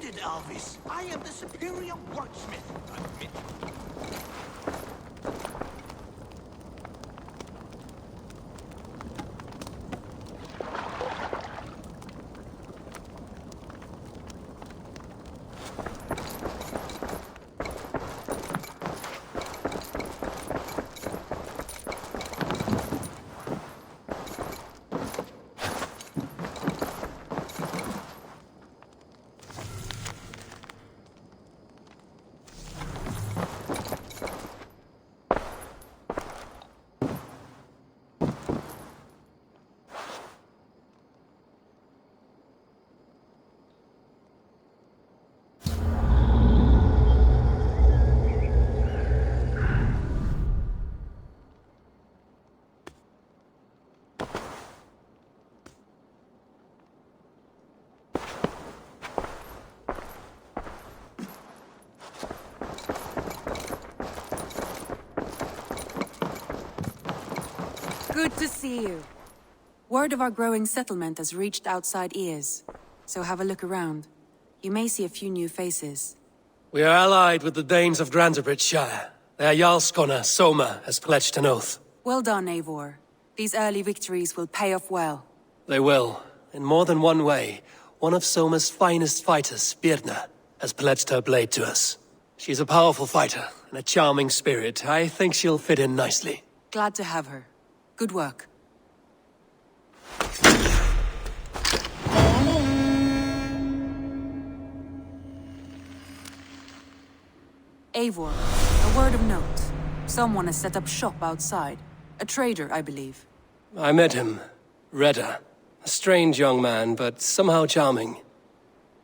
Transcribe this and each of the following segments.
it, Alvis. I am the superior wordsmith. Good to see you. Word of our growing settlement has reached outside ears, so have a look around. You may see a few new faces. We are allied with the Danes of Shire. Their Jarlskona, Soma, has pledged an oath. Well done, Eivor. These early victories will pay off well. They will, in more than one way. One of Soma's finest fighters, Birna, has pledged her blade to us. She's a powerful fighter, and a charming spirit. I think she'll fit in nicely. Glad to have her. Good work. Eivor, a word of note. Someone has set up shop outside. A trader, I believe. I met him. Redda. A strange young man, but somehow charming.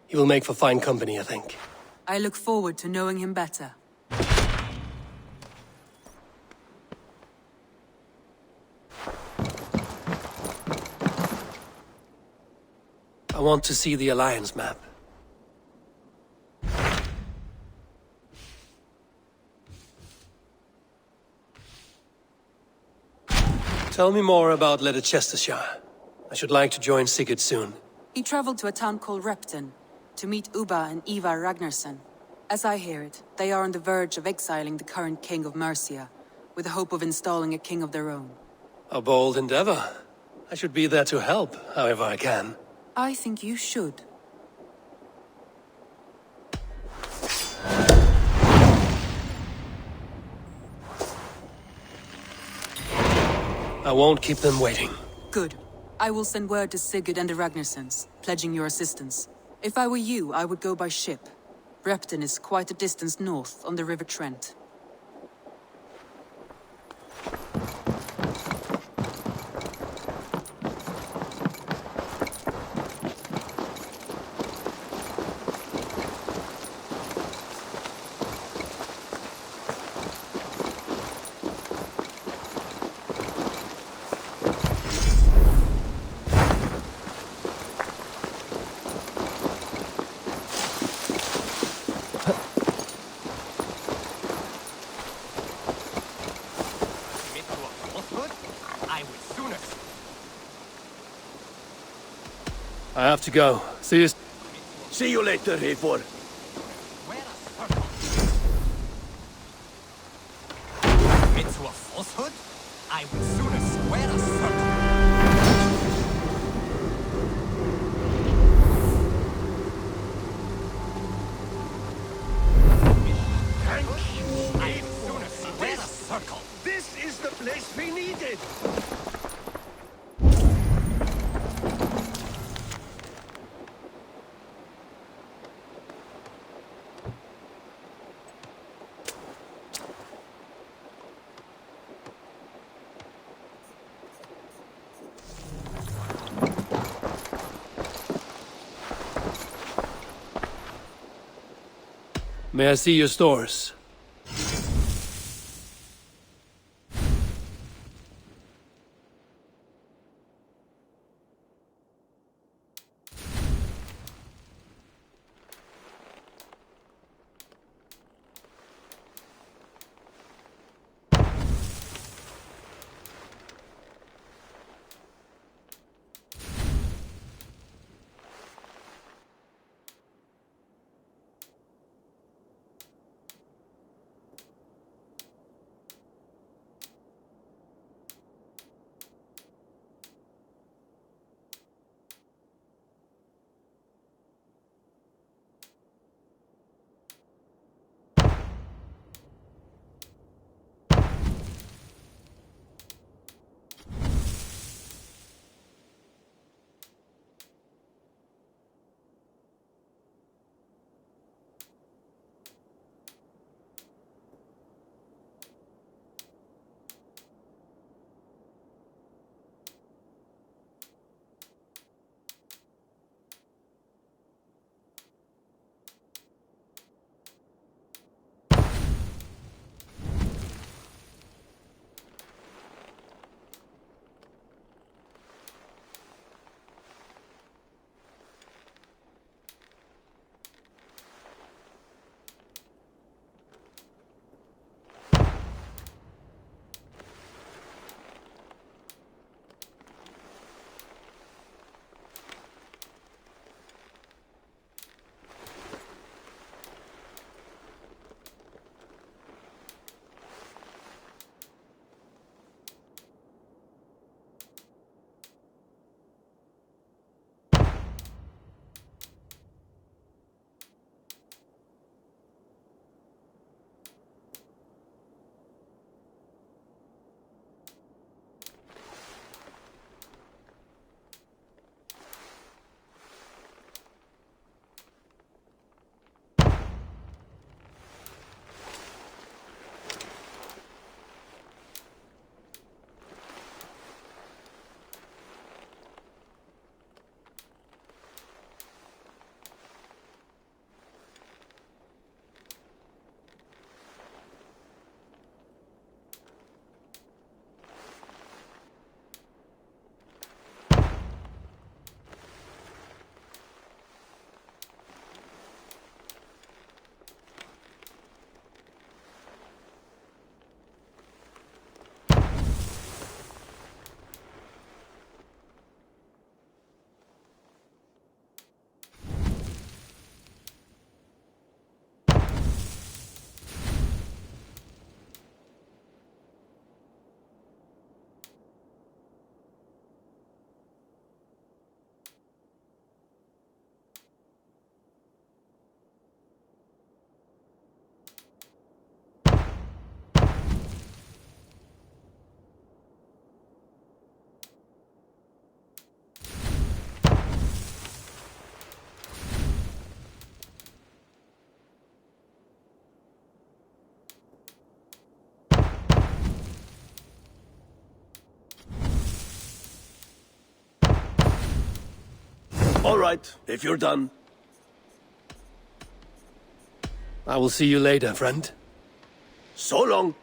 He will make for fine company, I think. I look forward to knowing him better. I want to see the Alliance map. Tell me more about Leicestershire. I should like to join Sigurd soon. He traveled to a town called Repton to meet Ubba and Ivar Ragnarsson. As I hear it, they are on the verge of exiling the current king of Mercia, with the hope of installing a king of their own. A bold endeavor. I should be there to help, however I can. I think you should. I won't keep them waiting. Good. I will send word to Sigurd and the Ragnarssons, pledging your assistance. If I were you, I would go by ship. Repton is quite a distance north on the River Trent. I have to go. See you. See you later, Eivor. Commit to a falsehood? I would sooner swear a circle. I would sooner swear a circle. This is the place we needed! May I see your stores? All right, if you're done. I will see you later, friend. So long.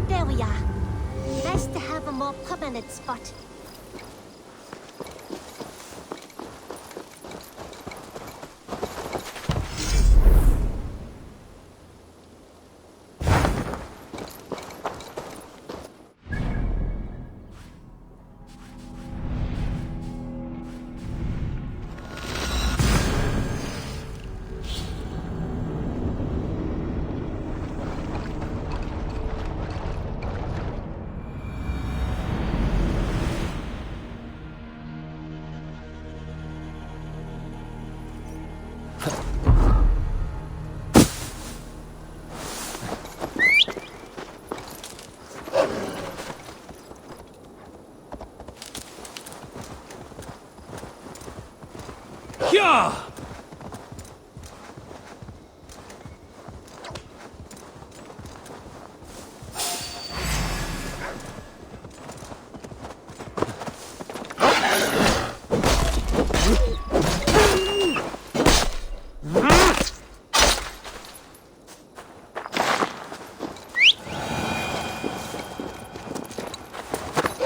There we are. Nice to have a more permanent spot. Yeah!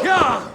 Yeah!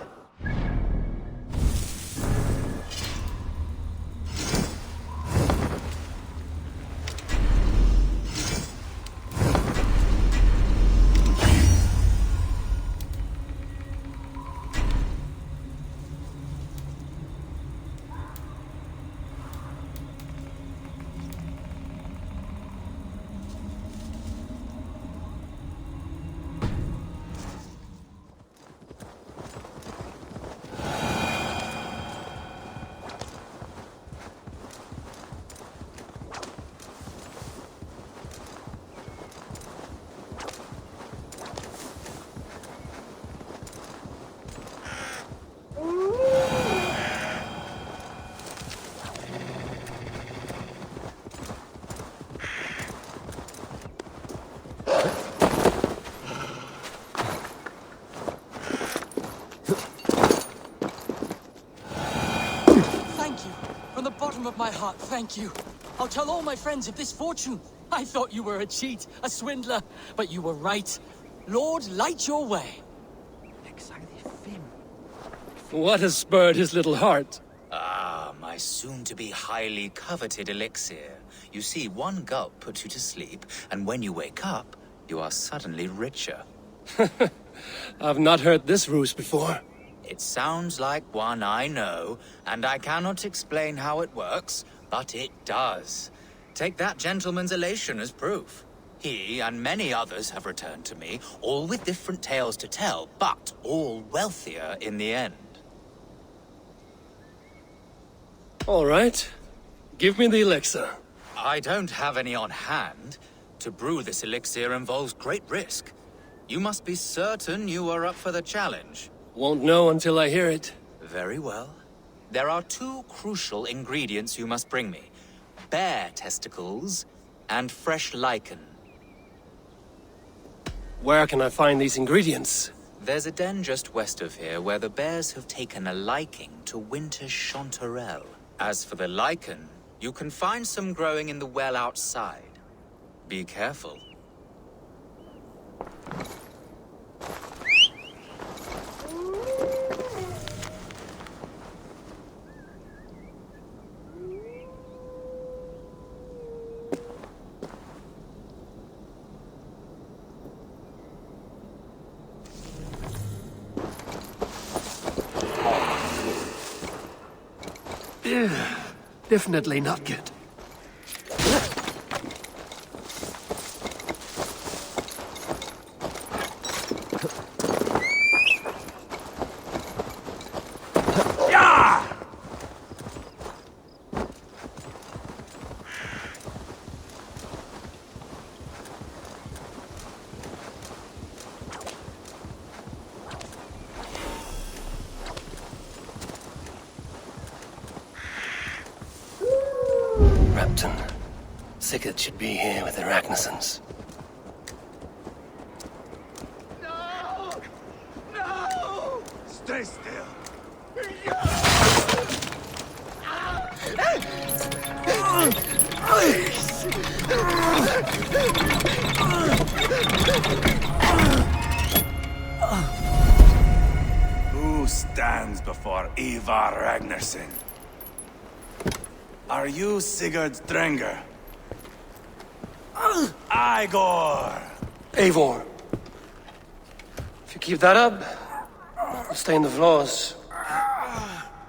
Thank you. From the bottom of my heart, thank you. I'll tell all my friends of this fortune. I thought you were a cheat, a swindler, but you were right. Lord, light your way. What has spurred his little heart? Ah, my soon-to-be highly coveted elixir. You see, one gulp puts you to sleep, and when you wake up, you are suddenly richer. I've not heard this ruse before. It sounds like one I know, and I cannot explain how it works, but it does. Take that gentleman's elation as proof. He and many others have returned to me, all with different tales to tell, but all wealthier in the end. All right. Give me the elixir. I don't have any on hand. To brew this elixir involves great risk. You must be certain you are up for the challenge. Won't know until I hear it. Very well. There are two crucial ingredients you must bring me. Bear testicles and fresh lichen. Where can I find these ingredients? There's a den just west of here where the bears have taken a liking to winter chanterelle. As for the lichen, you can find some growing in the well outside. Be careful. Definitely not good. Captain. Sigurd should be here with the Ragnarsons. No! No! Stay still. Who stands before Ivar Ragnarsson? Are you Sigurd Drenger? Igor! Eivor. If you keep that up, you'll stain the floors.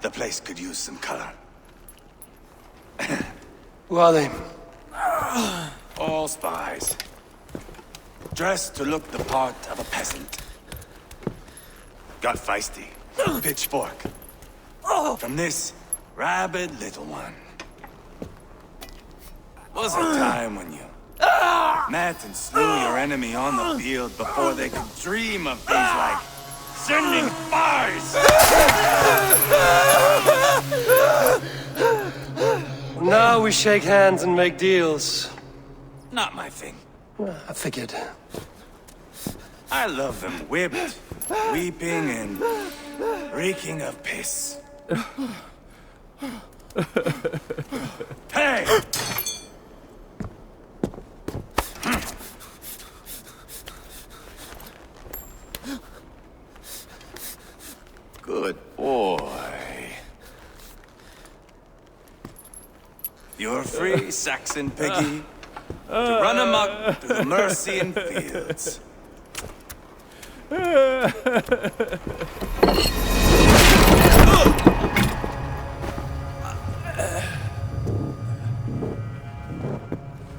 The place could use some color. Who are they? All spies. Dressed to look the part of a peasant. Got feisty. Pitchfork. From this rabid little one. Was a time when you met and slew your enemy on the field before they could dream of things like sending spies! Now we shake hands and make deals. Not my thing. I figured. I love them whipped, weeping, and reeking of piss. Hey! Good boy. You're free, Saxon piggy, to run amok through the Mercian fields.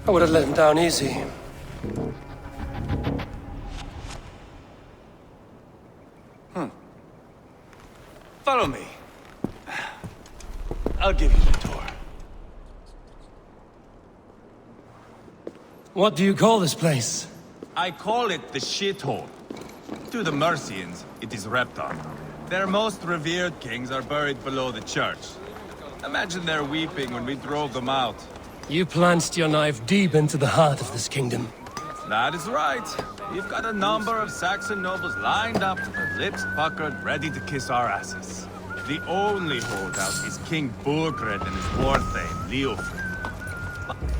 I would have let him down easy. Follow me. I'll give you the tour. What do you call this place? I call it the shithole. To the Mercians, it is Reptar. Their most revered kings are buried below the church. Imagine their weeping when we drove them out. You plunged your knife deep into the heart of this kingdom. That is right. We've got a number of Saxon nobles lined up, their lips puckered, ready to kiss our asses. The only holdout is King Burgred and his war thane, Leofric.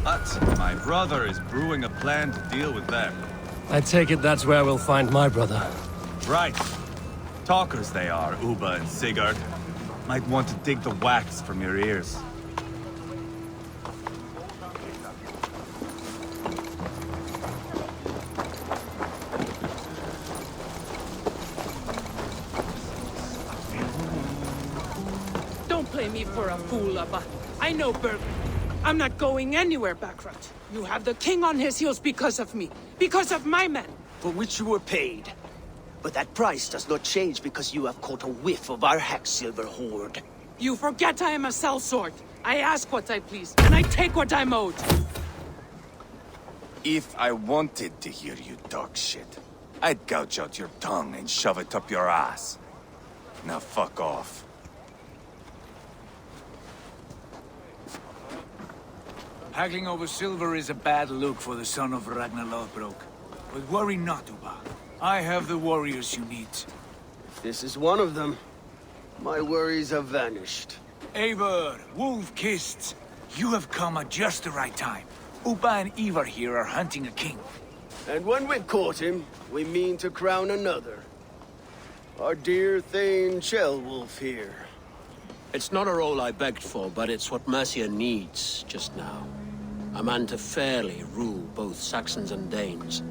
But my brother is brewing a plan to deal with them. I take it that's where we'll find my brother. Right. Talkers they are, Uba and Sigurd. Might want to dig the wax from your ears. Don't play me for a fool, Abba. I know Berg. I'm not going anywhere, Backrot. You have the king on his heels because of me. Because of my men. For which you were paid. But that price does not change because you have caught a whiff of our Hacksilver hoard. You forget I am a sellsword. I ask what I please, and I take what I'm owed. If I wanted to hear you talk shit, I'd gouge out your tongue and shove it up your ass. Now fuck off. Haggling over silver is a bad look for the son of Ragnar Lothbrok. But worry not, Uba. I have the warriors you need. If this is one of them, my worries have vanished. Eivor, Wolf-Kissed, you have come at just the right time. Uba and Ivar here are hunting a king. And when we've caught him, we mean to crown another. Our dear Thane Ceolwulf here. It's not a role I begged for, but it's what Mercia needs just now. A man to fairly rule both Saxons and Danes.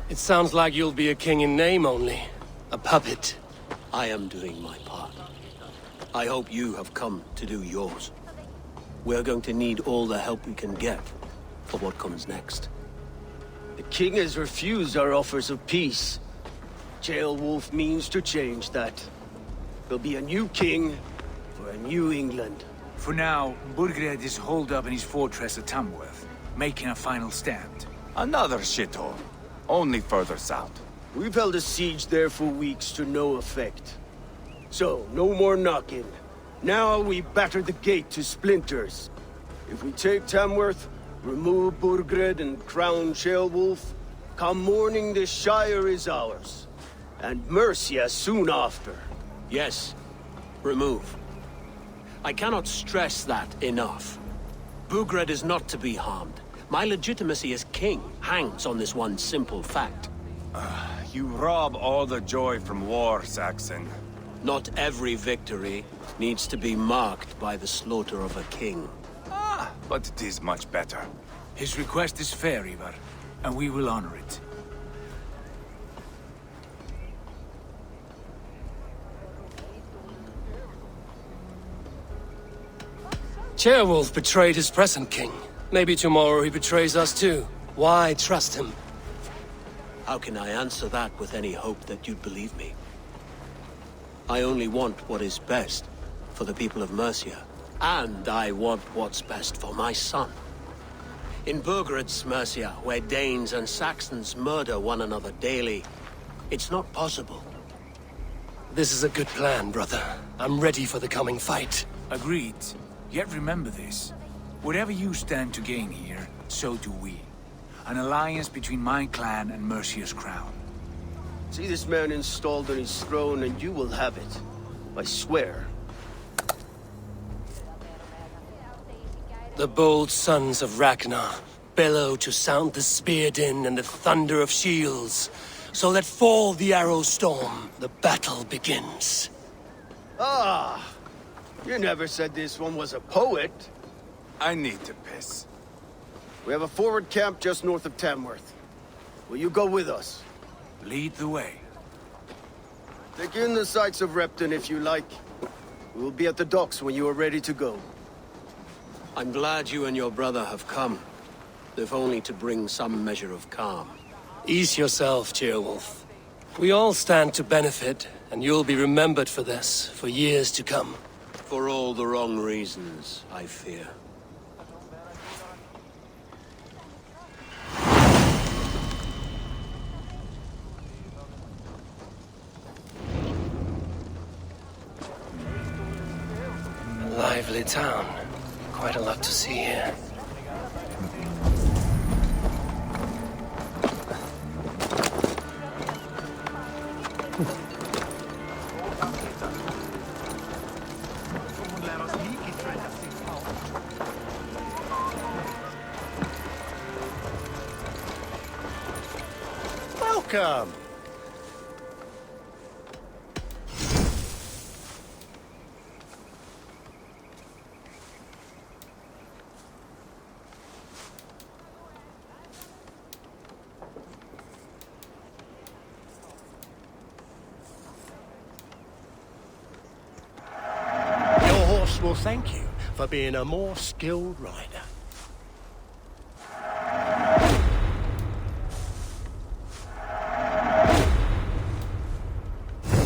It sounds like you'll be a king in name only. A puppet. I am doing my part. I hope you have come to do yours. We're going to need all the help we can get for what comes next. The king has refused our offers of peace. Ceolwulf means to change that. There'll be a new king for a new England. For now, Burgred is holed up in his fortress at Tamworth, making a final stand. Another shithole. Only further south. We've held a siege there for weeks to no effect. So, no more knocking. Now we batter the gate to splinters. If we take Tamworth, remove Burgred and crown Ceolwulf, come morning the Shire is ours. And Mercia soon after. Yes, remove. I cannot stress that enough. Burgred is not to be harmed. My legitimacy as king hangs on this one simple fact. You rob all the joy from war, Saxon. Not every victory needs to be marked by the slaughter of a king. But it is much better. His request is fair, Ivar, and we will honor it. Ceolwulf betrayed his present king. Maybe tomorrow he betrays us too. Why trust him? How can I answer that with any hope that you'd believe me? I only want what is best for the people of Mercia. And I want what's best for my son. In Burgred's Mercia, where Danes and Saxons murder one another daily, it's not possible. This is a good plan, brother. I'm ready for the coming fight. Agreed. Yet remember this. Whatever you stand to gain here, so do we. An alliance between my clan and Mercia's crown. See this man installed on his throne and you will have it. I swear. The bold sons of Ragnar bellow to sound the spear din and the thunder of shields. So let fall the arrow storm. The battle begins. Ah! You never said this one was a poet. I need to piss. We have a forward camp just north of Tamworth. Will you go with us? Lead the way. Take in the sights of Repton if you like. We will be at the docks when you are ready to go. I'm glad you and your brother have come, if only to bring some measure of calm. Ease yourself, Ceolwulf. We all stand to benefit, and you'll be remembered for this, for years to come. For all the wrong reasons, I fear. A lively town. Quite a lot to see here. Welcome! Your horse will thank you for being a more skilled rider.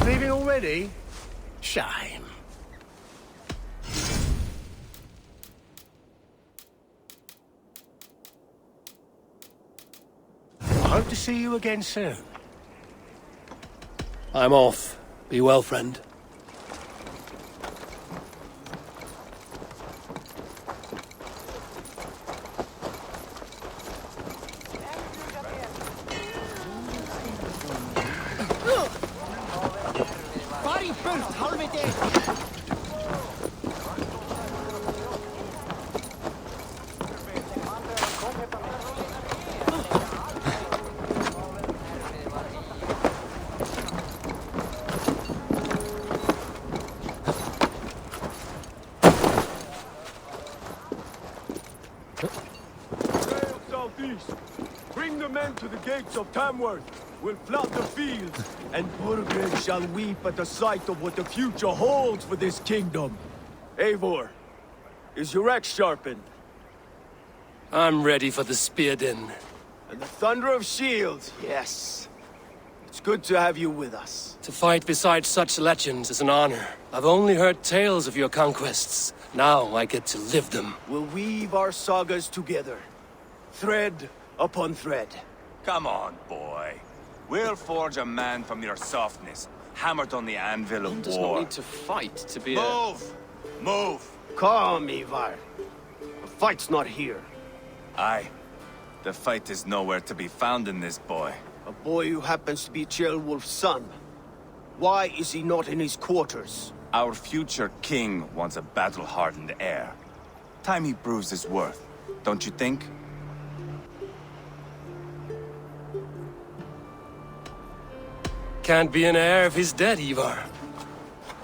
Leaving already? Shame. I hope to see you again soon. I'm off. Be well, friend. Southeast. Bring the men to the gates of Tamworth. We'll flood the fields, and Burgred shall weep at the sight of what the future holds for this kingdom. Eivor, is your axe sharpened? I'm ready for the spear din. And the thunder of shields, yes. It's good to have you with us. To fight beside such legends is an honor. I've only heard tales of your conquests. Now I get to live them. We'll weave our sagas together. Thread upon thread. Come on, boy. We'll forge a man from your softness. hammered on the anvil One of does war. not need to fight to be Move! Move! Calm, Ivar. The fight's not here. Aye. The fight is nowhere to be found in this boy. A boy who happens to be Ceolwulf's son. Why is he not in his quarters? Our future king wants a battle-hardened heir. Time he proves his worth, don't you think? Can't be an heir if he's dead, Ivar.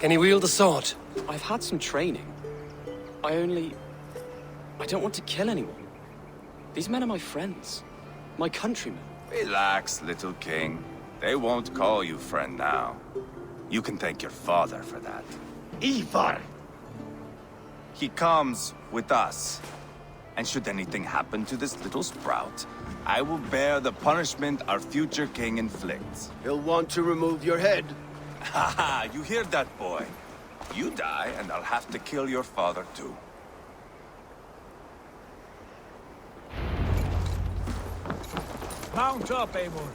Can he wield a sword? I've had some training. I don't want to kill anyone. These men are my friends. My countrymen. Relax, little king. They won't call you friend now. You can thank your father for that. Ivar! He comes with us. And should anything happen to this little sprout, I will bear the punishment our future king inflicts. He'll want to remove your head. Haha, you hear that, boy? You die, and I'll have to kill your father, too. Mount up, Eivor.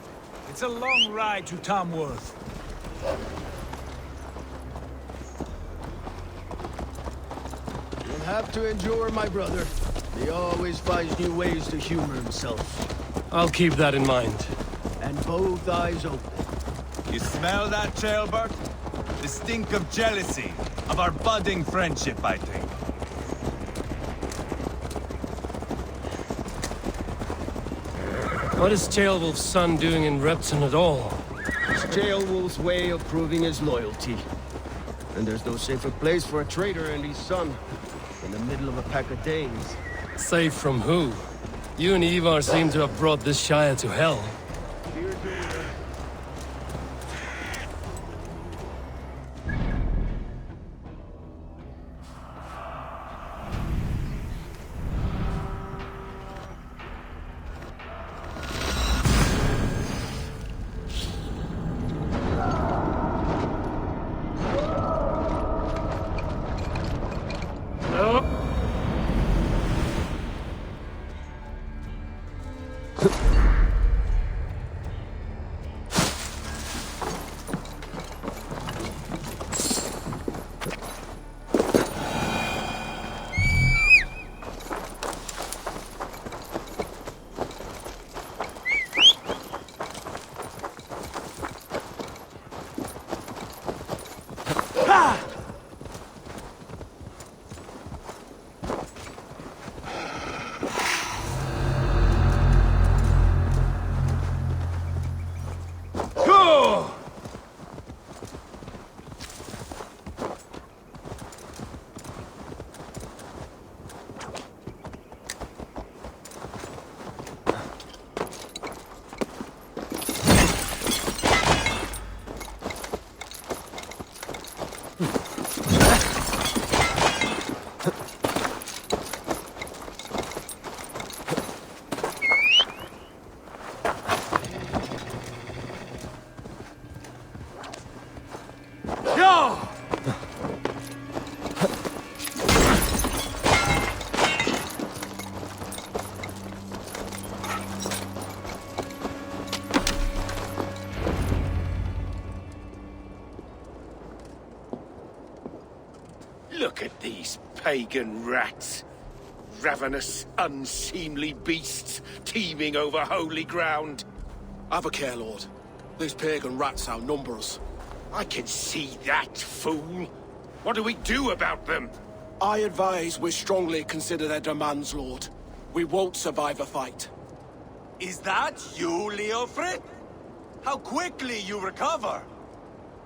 It's a long ride to Tamworth. You'll have to endure, my brother. He always finds new ways to humor himself. I'll keep that in mind. And both eyes open. You smell that, Ceolbert? The stink of jealousy, of our budding friendship, I think. What is Ceolwulf's son doing in Repton at all? It's Ceolwulf's way of proving his loyalty. And there's no safer place for a traitor and his son in the middle of a pack of Danes. Safe from who? You and Ivar seem to have brought this Shire to hell. Look at these pagan rats. Ravenous, unseemly beasts teeming over holy ground. Have a care, Lord. These pagan rats outnumber us. I can see that, fool. What do we do about them? I advise we strongly consider their demands, Lord. We won't survive a fight. Is that you, Leofrid? How quickly you recover!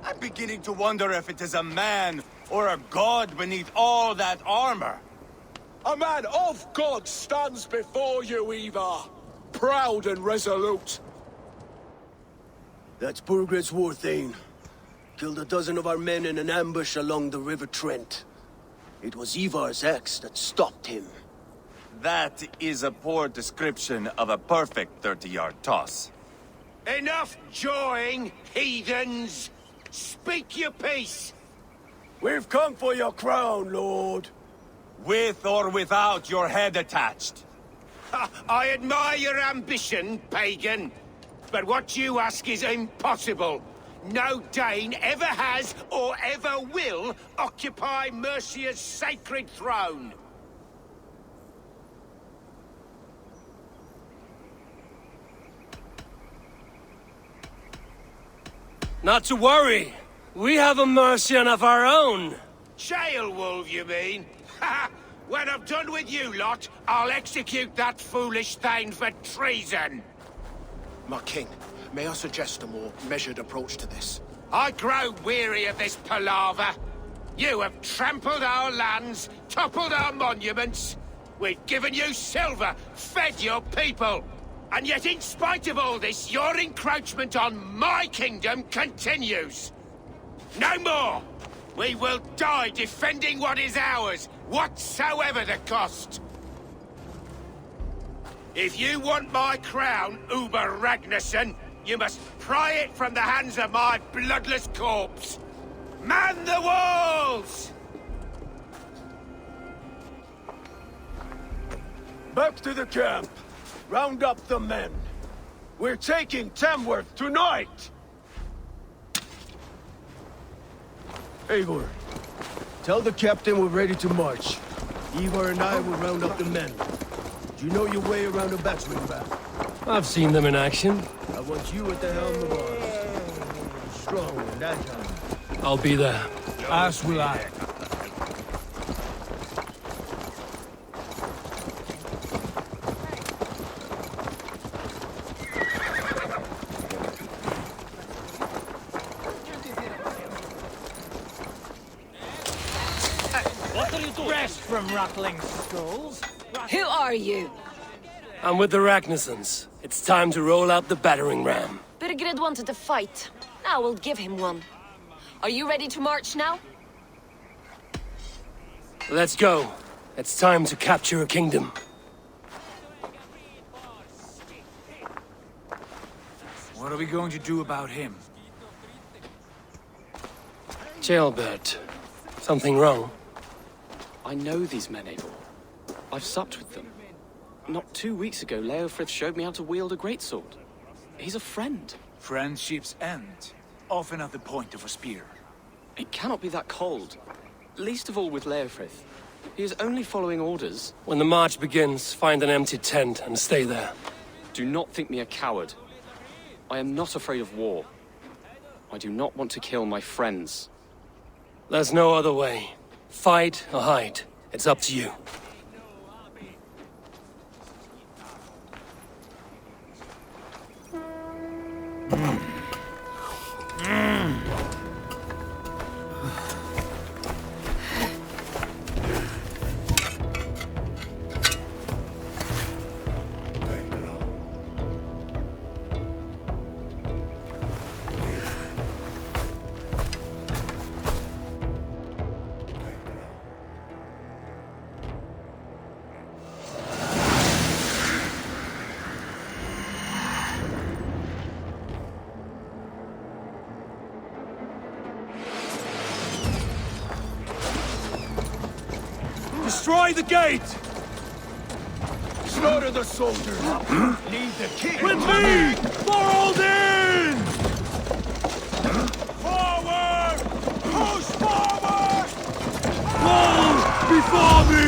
I'm beginning to wonder if it is a man or a god beneath all that armor. A man of God stands before you, Ivar. Proud and resolute. That's Burgred's war thane. Killed a dozen of our men in an ambush along the River Trent. It was Ivar's axe that stopped him. That is a poor description of a perfect 30-yard toss. Enough jawing, heathens! Speak your piece! We've come for your crown, Lord. With or without your head attached. I admire your ambition, pagan. But what you ask is impossible. no Dane ever has or ever will occupy Mercia's sacred throne. Not to worry. We have a Mercian of our own. Jailwolf, you mean? Ha! When I'm done with you lot, I'll execute that foolish thing for treason. My king, may I suggest a more measured approach to this? I grow weary of this palaver. You have trampled our lands, toppled our monuments. We've given you silver, fed your people. And yet in spite of all this, your encroachment on my kingdom continues. No more! We will die defending what is ours, whatsoever the cost. If you want my crown, Uber Ragnarsson, you must pry it from the hands of my bloodless corpse. Man the walls! Back to the camp. Round up the men. We're taking Tamworth tonight! Eivor, tell the captain we're ready to march. Ivar and I will round up the men. Do you know your way around a battering ram? I've seen them in action. I want you at the helm of ours. Strong and agile. I'll be there. As will I. Rest from rattling skulls. Who are you? I'm with the Ragnarssons. It's time to roll out the battering ram. Birgrid wanted to fight. Now we'll give him one. Are you ready to march now? Let's go. It's time to capture a kingdom. What are we going to do about him? Jailbird. Something wrong? I know these men, Eivor. I've supped with them. Not 2 weeks ago, Leofrith showed me how to wield a greatsword. He's a friend. Friendships end, often at the point of a spear. It cannot be that cold. Least of all with Leofrith. He is only following orders. When the march begins, find an empty tent and stay there. Do not think me a coward. I am not afraid of war. I do not want to kill my friends. There's no other way. Fight or hide. It's up to you. Destroy the gate! Slaughter the soldiers! Leave the king! With me! For in! Forward! Push forward! Walls before me!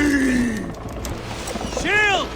Shield!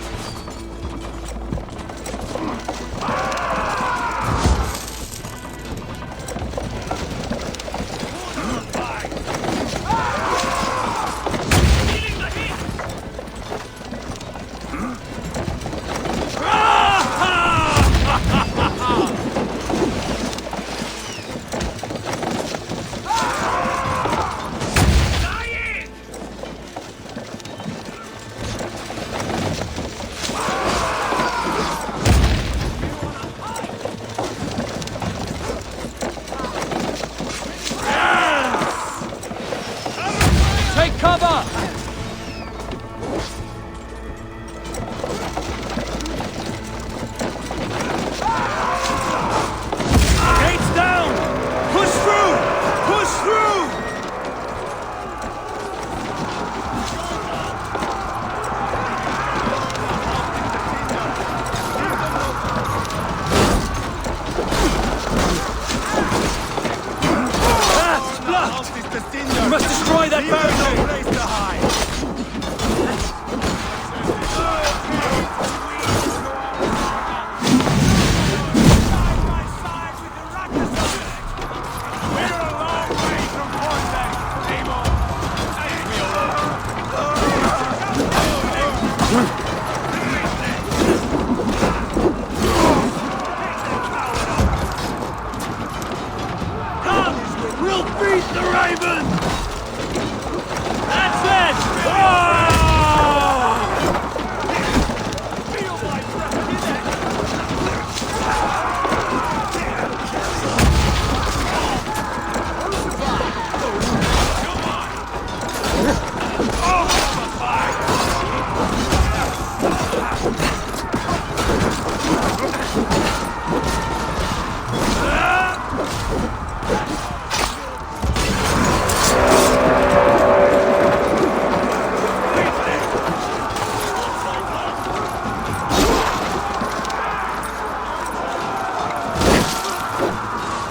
that bird! No place to hide!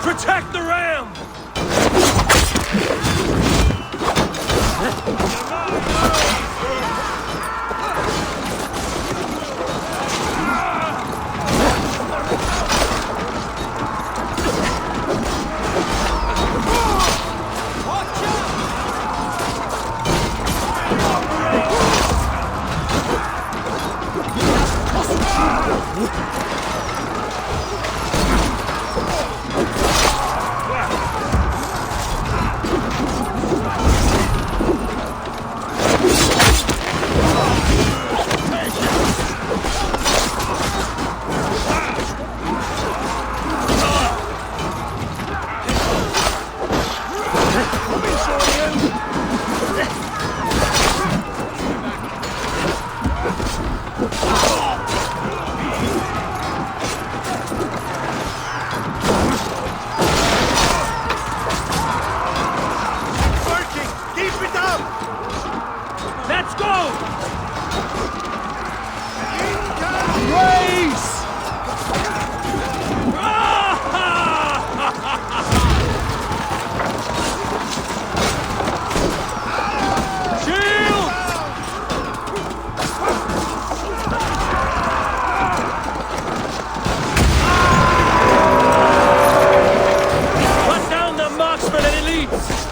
Protect the ram!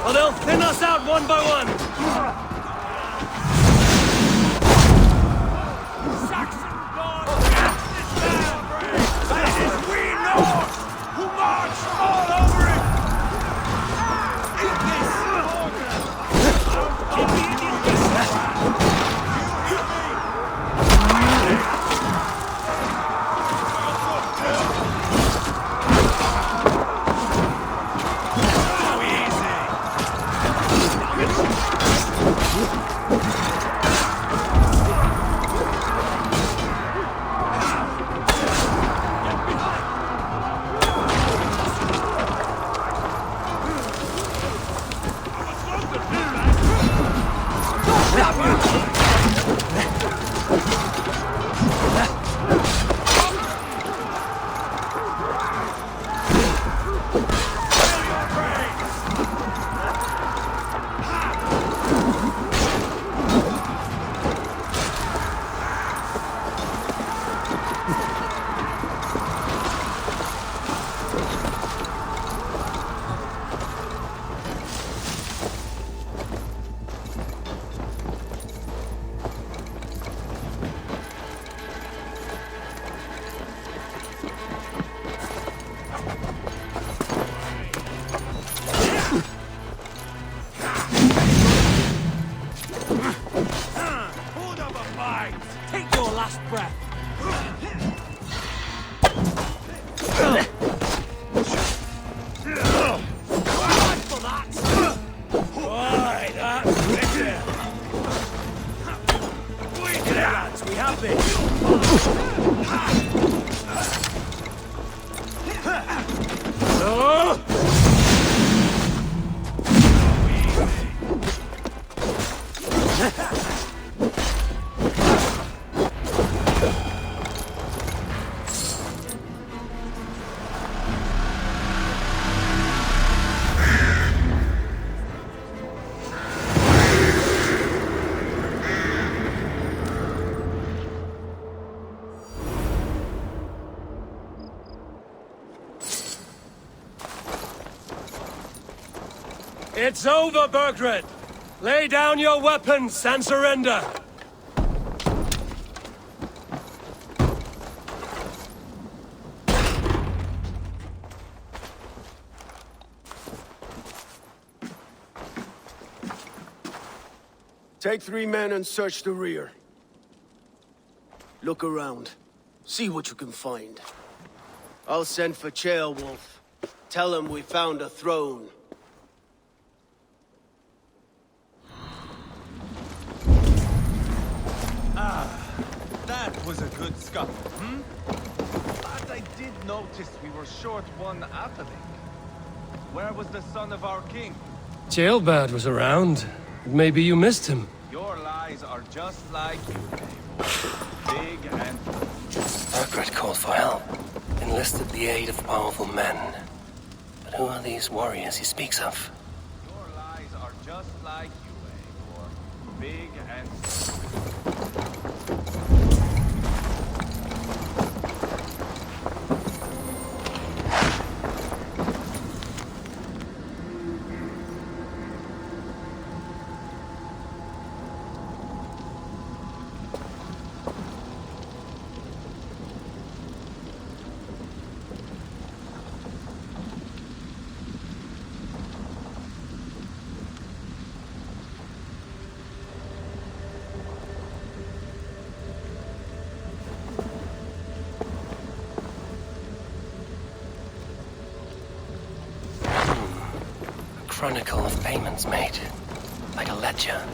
Or they'll thin us out one by one! Saxon God! That is we North who march all over it! Eat Take your last breath! For that! Why, that's better! Lads, we have this! It's over, Burgred! Lay down your weapons and surrender! Take 3 men and search the rear. Look around. See what you can find. I'll send for Ceolwulf. Tell him we found a throne. That was a good scuffle, But I did notice we were short one atheling. Where was the son of our king? Ceolbad was around. Maybe you missed him. Your lies are just like you, Eivor. Big and... Burgred called for help. Enlisted the aid of powerful men. But who are these warriors he speaks of? Your lies are just like you, Eivor. Big and... Chronicle of payments made. Like a ledger.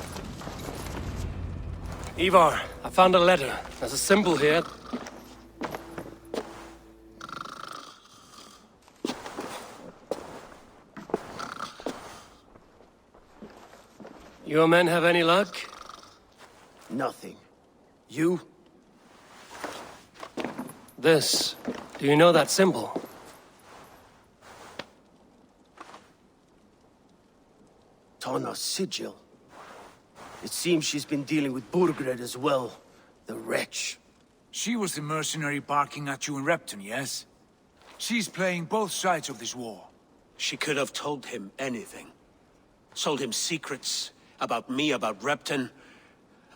Ivar, I found a letter. There's a symbol here. Your men have any luck? Nothing. You? This. Do you know that symbol? Tanna's sigil. It seems she's been dealing with Burgred as well. The wretch. She was the mercenary barking at you in Repton, yes? She's playing both sides of this war. She could have told him anything. Sold him secrets about me, about Repton,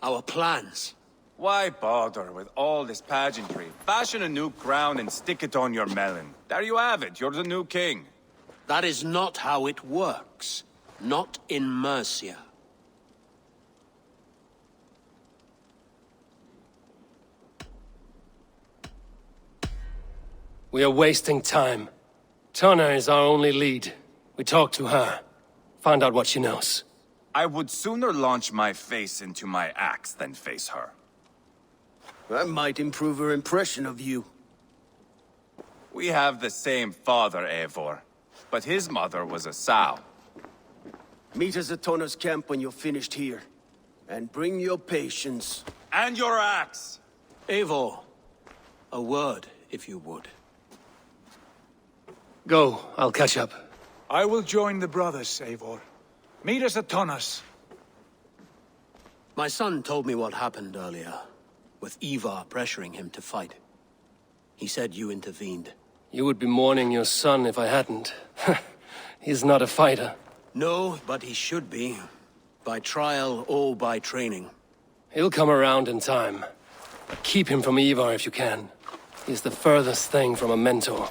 our plans. Why bother with all this pageantry? Fashion a new crown and stick it on your melon. There you have it, you're the new king. That is not how it works. Not in Mercia. We are wasting time. Tanna is our only lead. We talk to her. Find out what she knows. I would sooner launch my face into my axe than face her. That might improve her impression of you. We have the same father, Eivor. But his mother was a sow. Meet us at Tanna's camp when you're finished here. And bring your patience. And your axe! Eivor, a word, if you would. Go, I'll catch up. I will join the brothers, Eivor. Meet us at Tanna's. My son told me what happened earlier, with Ivar pressuring him to fight. He said you intervened. You would be mourning your son if I hadn't. He's not a fighter. No, but he should be. By trial or by training. He'll come around in time. But keep him from Ivar if you can. He's the furthest thing from a mentor.